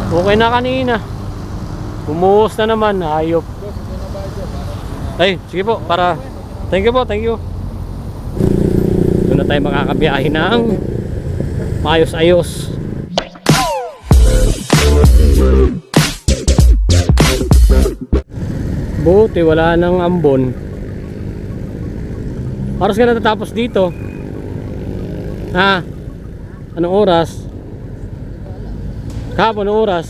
Okay na kanina. Bumuhos na naman, hayop. Ay, sige po, para. Thank you po, thank you. Doon na tayo makakabiyahe ng maayos-ayos. Buti wala nang ambon. Oras ka natatapos dito? Ha? Anong oras? Kahapon, anong oras?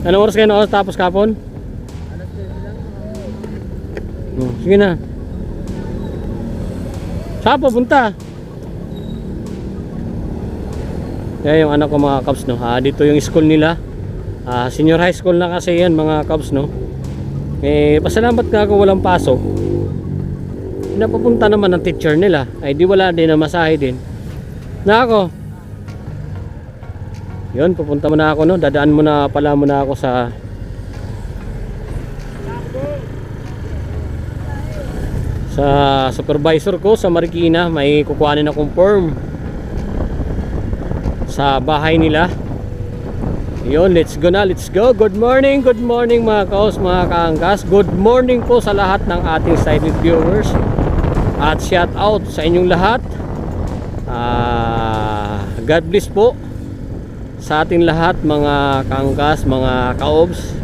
Anong oras kayo na tapos kahapon? Sige na. Saan pupunta? Kaya yung anak ko mga Cubs, no? Dito yung school nila. Senior high school na kasi yan mga Cubs, no? Pasalamat nga ako walang pasok. Napapunta naman ng teacher nila. Ay di wala din na masahe din. Na ako. Yun, pupunta muna ako, no? Dadaan muna pala muna ako sa supervisor ko sa Marikina. May kukuhanin akong form sa bahay nila. Yun, let's go na, let's go. Good morning mga kaos, mga kaangkas. Good morning po sa lahat ng ating silent viewers. At shout out sa inyong lahat. God bless po sa ating lahat mga kaangkas, mga kaobs.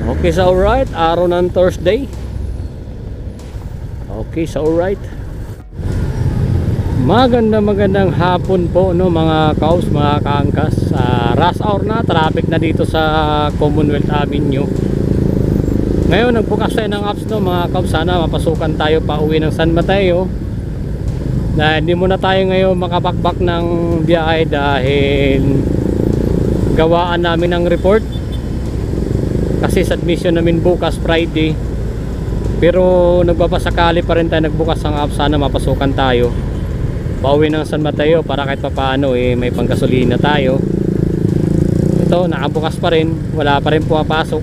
Okay, so alright, araw ng Thursday. Okay, so alright. Magandang hapon po, no, mga kaos, mga kaangkas. Rush hour na, traffic na dito sa Commonwealth Avenue. Ngayon nagbukas tayo ng apps, no, mga kaos. Sana mapasukan tayo pa uwi ng San Mateo. Dahil hindi muna tayo ngayon makabakbak ng biyahe dahil gawaan namin ng report. Kasi submission namin bukas Friday. Pero nagbabasakali pa rin tayo nagbukas ang apps. Sana mapasukan tayo pauwi ng San Mateo para kahit pa paano may panggasolina tayo. Ito nakabukas pa rin, wala pa rin pumapasok.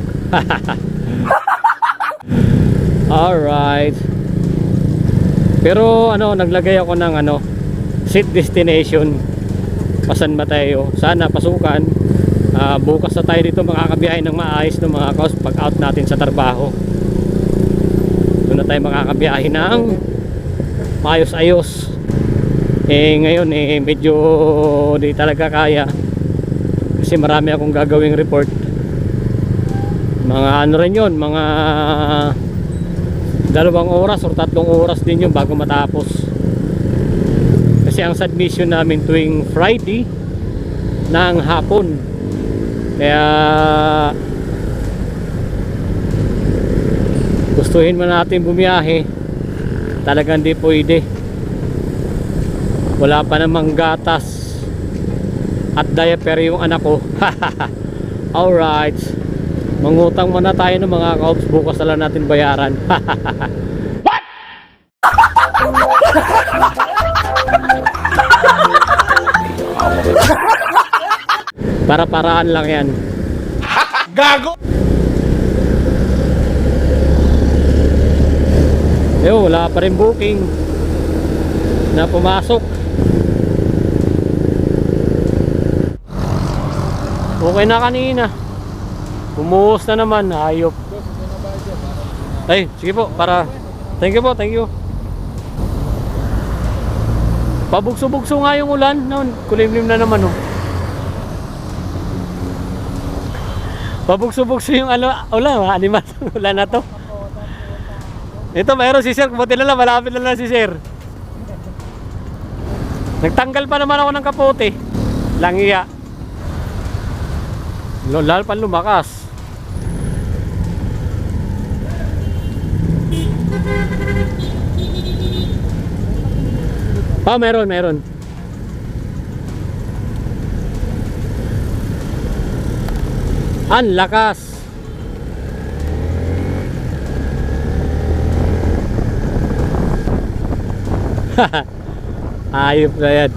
Alright, pero naglagay ako ng seat destination pa San Mateo. Sana pasukan. Bukas na tayo dito makakabiyahe ng maayos ng mga kaos pag out natin sa trabaho. Doon na tayo makakabiyahe ng maayos-ayos. Ngayon medyo di talaga kaya kasi marami akong gagawing report. Mga rin yun, mga 2 oras or 3 oras din yun bago matapos. Kasi ang submission namin tuwing Friday ng hapon. Kaya gustuhin man natin bumiyahe, talagang di pwede. Wala pa namang gatas at diaper yung anak ko. Alright, mangutang muna tayo ng mga kaops. Bukas na lang natin bayaran. What? Para-paraan lang yan. Gago! Wala pa rin booking na pumasok. Okay na kanina. Bumuhos na naman, hayop. Ay, sige po, para. Thank you po, thank you. Pabugso-bugso nga yung ulan. Kulimlim na naman, oh. Pabugso-bugso yung ulan, animatong ulan na to. Ito, mayroon si Sir. Buti na lang, malapit na lang si Sir. Nagtanggal pa naman ako ng kapote. Langiya. Lalo pa lumakas. Meron. Ang lakas. Ayop na yan.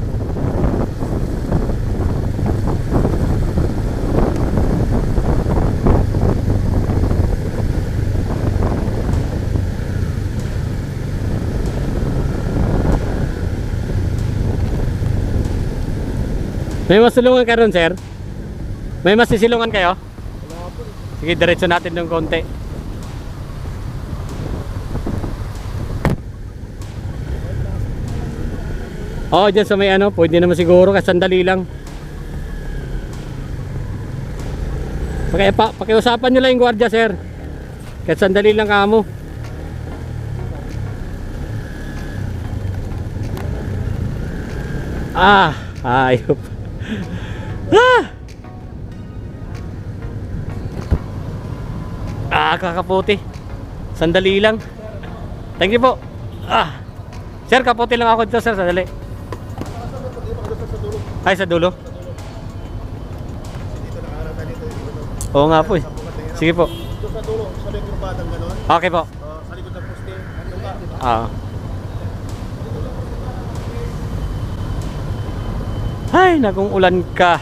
May masulungan ka ron, sir? May masisilungan kayo? Sige, diretso natin ng konti. Oo, dyan sa may ano, pwede naman siguro kasi sandali lang. Pakiusapan nyo lang yung gwardiya, sir. Kahit sandali lang kamo. Ayop. Kakaputi. Sandali lang. Thank you po. Sir, kaputi lang ako dito, sir. Sandali. Ay, sa dulo. Oo nga po eh. Sige po. Doon sa dulo, sa may kurbatang gano'n. Okay po. Sa likod ng poste. Andun ka, diba? Ay, nagong ulan ka.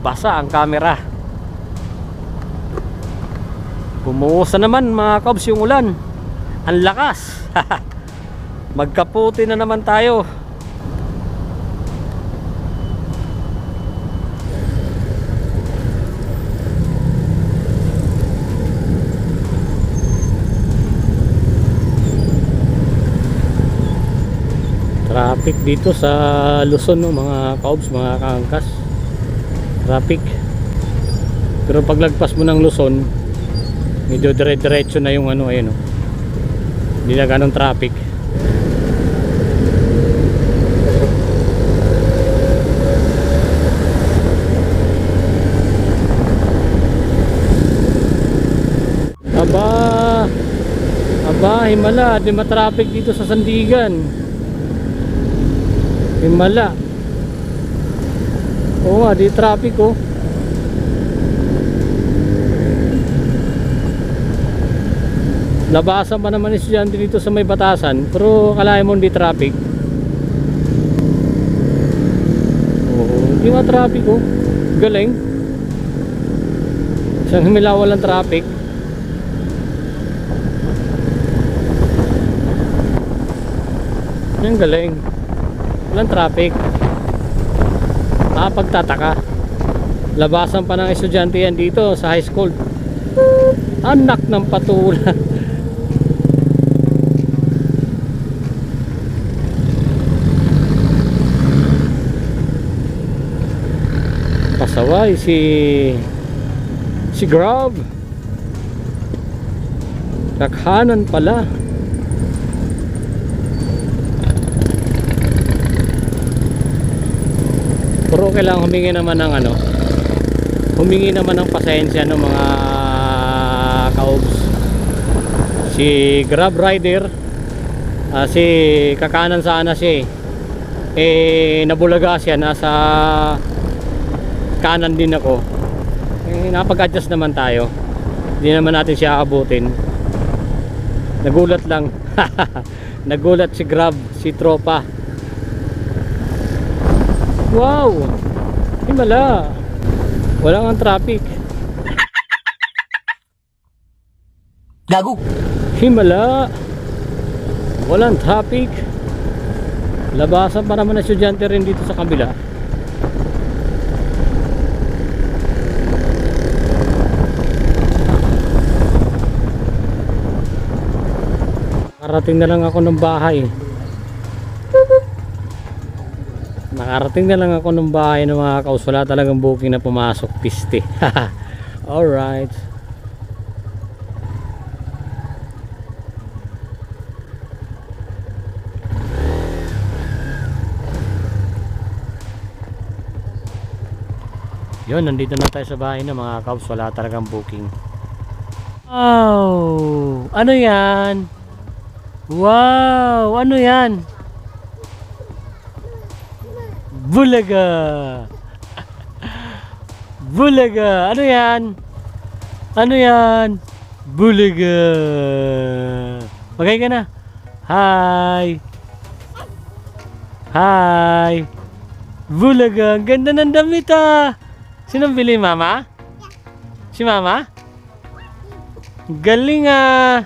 Basa ang camera. Bumuhusa naman mga kabs yung ulan. Ang lakas. Magkaputi na naman tayo. Traffic dito sa Luzon, no, mga kaobs, mga kaangkas. Traffic. Pero paglagpas mo ng Luzon, medyo dire-diretso na yung ano, ayun, no. Hindi na ganong traffic. Aba, himala, di matraffic dito sa Sandigan. Himala. Oo nga, di traffic oh. Labasan pa naman estudyante dito sa may Batasan, pero kalahin mo di traffic. Oo, di nga traffic oh. Galing. Isang himala walang traffic. Ang galing. Walang traffic. Pagtataka. Labasan pa ng estudyante yan dito sa high school. Anak ng patula. Pasaway si Grab. Kakhanan pala. Pero kailangan humingi naman ng ano, humingi naman ng pasensya ng mga kaobs. Si Grab rider, si kakanan sana siya nabulaga siya, nasa kanan din ako. Napag-adjust naman tayo, hindi naman natin siya aabutin. Nagulat lang. Nagulat si Grab, si tropa. Wow! Himala! Walang ang traffic. Gago! Himala! Walang traffic. Labasan pa naman na estudyante rin dito sa kabila. Nakarating na lang ako ng bahay. Nakarating na lang ako ng bahay ng mga kaus. Wala talagang booking na pumasok. Piste. Alright. Yun, nandito na tayo sa bahay ng mga kaus. Wala talagang booking. Wow! Ano yan? Wow! Ano yan? Bulaga! Bulaga! Ano yan? Ano yan? Bulaga! Magay ka na. Hi! Hi! Bulaga! Ang ganda ng damit ah! Sinong bili, mama? Si mama? Galing ah!